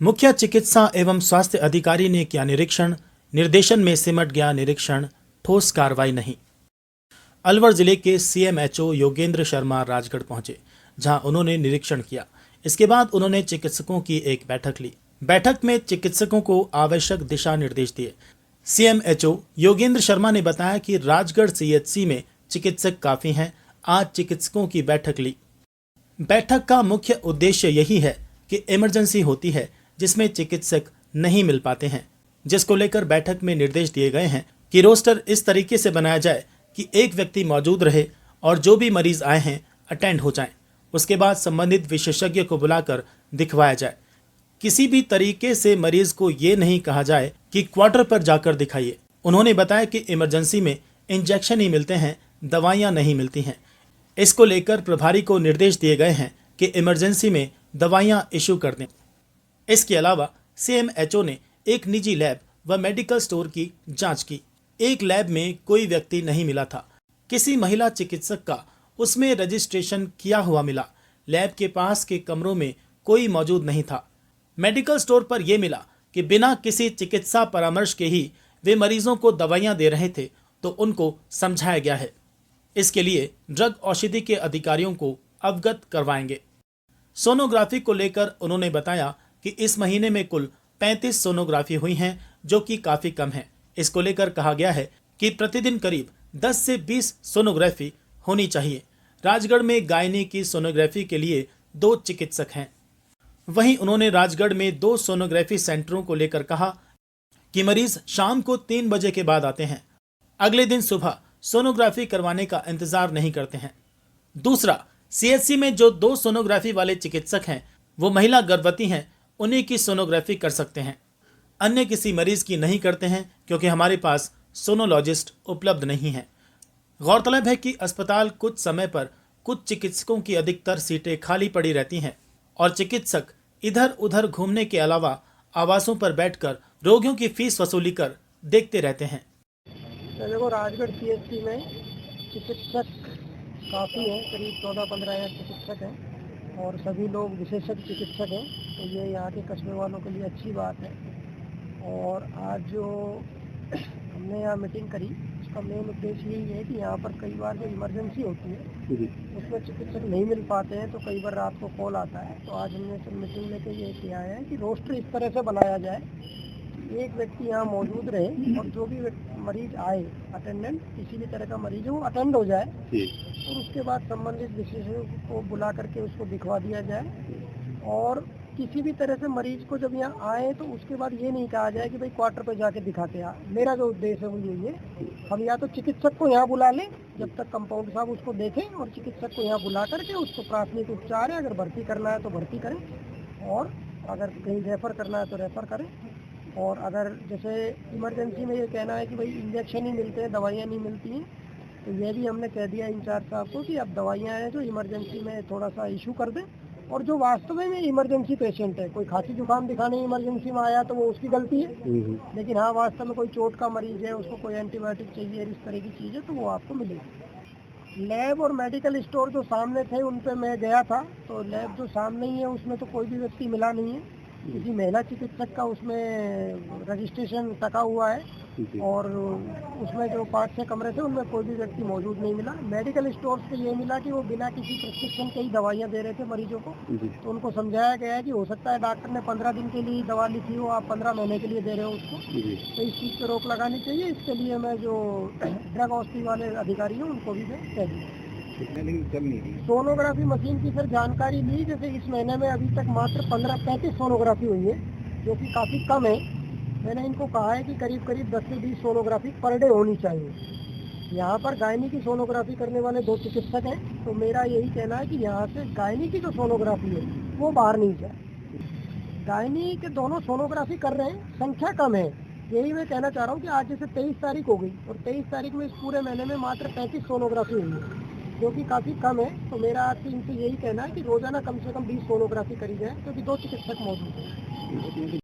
मुख्य चिकित्सा एवं स्वास्थ्य अधिकारी ने किया निरीक्षण, निर्देशन में सिमट गया निरीक्षण, ठोस कार्रवाई नहीं। अलवर जिले के सीएमएचओ योगेंद्र शर्मा राजगढ़ पहुंचे, जहां उन्होंने निरीक्षण किया। इसके बाद उन्होंने चिकित्सकों की एक बैठक ली। बैठक में चिकित्सकों को आवश्यक दिशा निर्देश दिए। सीएमएचओ योगेंद्र शर्मा ने बताया कि राजगढ़ सीएचसी में चिकित्सक काफी हैं। आज चिकित्सकों की बैठक ली। बैठक का मुख्य उद्देश्य यही है कि इमरजेंसी होती है जिसमें चिकित्सक नहीं मिल पाते हैं, जिसको लेकर बैठक में निर्देश दिए गए हैं कि रोस्टर इस तरीके से बनाया जाए कि एक व्यक्ति मौजूद रहे और जो भी मरीज आए हैं अटेंड हो जाएं। उसके बाद संबंधित विशेषज्ञ को बुलाकर दिखवाया जाए। किसी भी तरीके से मरीज को ये नहीं कहा जाए कि क्वार्टर पर जाकर दिखाइए। उन्होंने बताया कि इमरजेंसी में इंजेक्शन ही मिलते हैं, दवाइयां नहीं मिलती हैं। इसको लेकर प्रभारी को निर्देश दिए गए हैं कि इमरजेंसी में दवाइयां इशू कर दें। इसके अलावा सीएमएचओ ने एक निजी लैब व मेडिकल स्टोर की जांच की। एक लैब में कोई व्यक्ति नहीं मिला था। किसी महिला चिकित्सक का उसमें रजिस्ट्रेशन किया हुआ मिला। लैब के पास के कमरों में कोई मौजूद नहीं था। मेडिकल स्टोर पर यह मिला कि बिना किसी चिकित्सा परामर्श के ही वे मरीजों को दवाइयां दे रहे थे, तो उनको समझाया गया है। इसके लिए ड्रग औषधि के अधिकारियों को अवगत करवाएंगे। सोनोग्राफी को लेकर उन्होंने बताया कि इस महीने में कुल 35 सोनोग्राफी हुई हैं, जो कि काफी कम है। इसको लेकर कहा गया है कि प्रतिदिन करीब 10 से 20 सोनोग्राफी होनी चाहिए। राजगढ़ में गायनी की सोनोग्राफी के लिए 2 चिकित्सक हैं। वहीं उन्होंने राजगढ़ में 2 सोनोग्राफी सेंटरों को लेकर कहा कि मरीज शाम को 3 बजे के बाद आते हैं। अगले दिन सुबह सोनोग्राफी करवाने का इंतजार नहीं करते हैं। दूसरा, सीएचसी में जो 2 सोनोग्राफी वाले चिकित्सक हैं वो महिला गर्भवती हैं, उन्हीं की सोनोग्राफी कर सकते हैं। अन्य किसी मरीज की नहीं करते हैं, क्योंकि हमारे पास सोनोलॉजिस्ट उपलब्ध नहीं हैं। गौरतलब है कि अस्पताल कुछ समय पर कुछ चिकित्सकों की अधिकतर सीटें खाली पड़ी रहती हैं और चिकित्सक इधर उधर घूमने के अलावा आवासों पर बैठकर रोगियों की फीस वसूली कर देखते रहते हैं। देखो, राजगढ़ सीएचसी में चिकित्सक काफ़ी हैं, करीब 14-15 चिकित्सक हैं और सभी लोग विशेषज्ञ चिकित्सक हैं, तो ये यहाँ के कस्बे वालों के लिए अच्छी बात है। और आज जो हमने यहाँ मीटिंग करी, उसका मेन उद्देश्य यही है कि यहाँ पर कई बार जो इमरजेंसी होती है उसमें चिकित्सक नहीं मिल पाते हैं, तो कई बार रात को कॉल आता है। तो आज हमने सब मीटिंग लेकर ये किया है कि रोस्टर इस तरह से बनाया जाए, एक व्यक्ति यहाँ मौजूद रहे और जो भी मरीज आए, अटेंडेंट किसी भी तरह का मरीज है वो अटेंड हो जाए और उसके बाद संबंधित विशेषज्ञ को बुला करके उसको दिखवा दिया जाए। और किसी भी तरह से मरीज को जब यहाँ आए तो उसके बाद ये नहीं कहा जाए कि भाई क्वार्टर पे जाके दिखाते आ। मेरा जो उद्देश्य है वो यही है, हम या तो चिकित्सक को यहाँ बुला लें जब तक कंपाउंडर साहब उसको देखें, और चिकित्सक को यहाँ बुला करके उसको प्राथमिक उपचार है, अगर भर्ती करना है तो भर्ती करें और अगर कहीं रेफर करना है तो रेफर करें। और अगर जैसे इमरजेंसी में ये कहना है कि भाई इंजेक्शन ही मिलते हैं, दवाइयाँ नहीं मिलती हैं, तो ये भी हमने कह दिया इंचार्ज साहब को कि अब दवाइयाँ हैं जो इमरजेंसी में थोड़ा सा इशू कर दें। और जो वास्तव में इमरजेंसी पेशेंट है, कोई खांसी जुकाम दिखाने इमरजेंसी में आया तो वो उसकी गलती है, लेकिन हाँ वास्तव में कोई चोट का मरीज है, उसको कोई एंटीबायोटिक चाहिए, इस तरह की चीज़ है, तो वो आपको मिलेगी। लैब और मेडिकल स्टोर जो सामने थे उन पे मैं गया था, तो लैब जो सामने ही है उसमें तो कोई भी व्यक्ति मिला नहीं है। किसी महिला चिकित्सक का उसमें रजिस्ट्रेशन टका हुआ है और उसमें जो 5-6 कमरे थे उनमें कोई भी व्यक्ति मौजूद नहीं मिला। मेडिकल स्टोर से ये मिला कि वो बिना किसी प्रिस्क्रिप्शन के ही दवाइयाँ दे रहे थे मरीजों को, तो उनको समझाया गया है कि हो सकता है डॉक्टर ने 15 दिन के लिए दवा लिखी हो, आप 15 महीने के लिए दे रहे हो उसको, तो इस चीज़ पर रोक लगानी चाहिए। इसके लिए मैं जो ड्रग औषधि वाले अधिकारी हैं उनको भी मैं कह दिया। सोनोग्राफी मशीन की सर जानकारी ली, जैसे इस महीने में अभी तक मात्र 35 सोनोग्राफी हुई है, जो कि काफ़ी कम है। मैंने इनको कहा है कि करीब 10 से 20 सोनोग्राफी पर डे होनी चाहिए। यहाँ पर गायनी की सोनोग्राफी करने वाले 2 चिकित्सक हैं, तो मेरा यही कहना है कि यहाँ से गायनी की जो सोनोग्राफी है वो बाहर नहीं जाए। गायनी के दोनों सोनोग्राफी कर रहे हैं, संख्या कम है, यही मैं कहना चाह रहा हूँ कि आज जैसे 23 तारीख हो गई और 23 तारीख में इस पूरे महीने में मात्र 35 सोनोग्राफी हुई है, जो कि काफ़ी कम है। तो मेरा आपसे इनसे यही कहना है कि रोजाना कम से कम 20 सोनोग्राफी करी जाए, क्योंकि 2 चिकित्सक मौजूद हैं।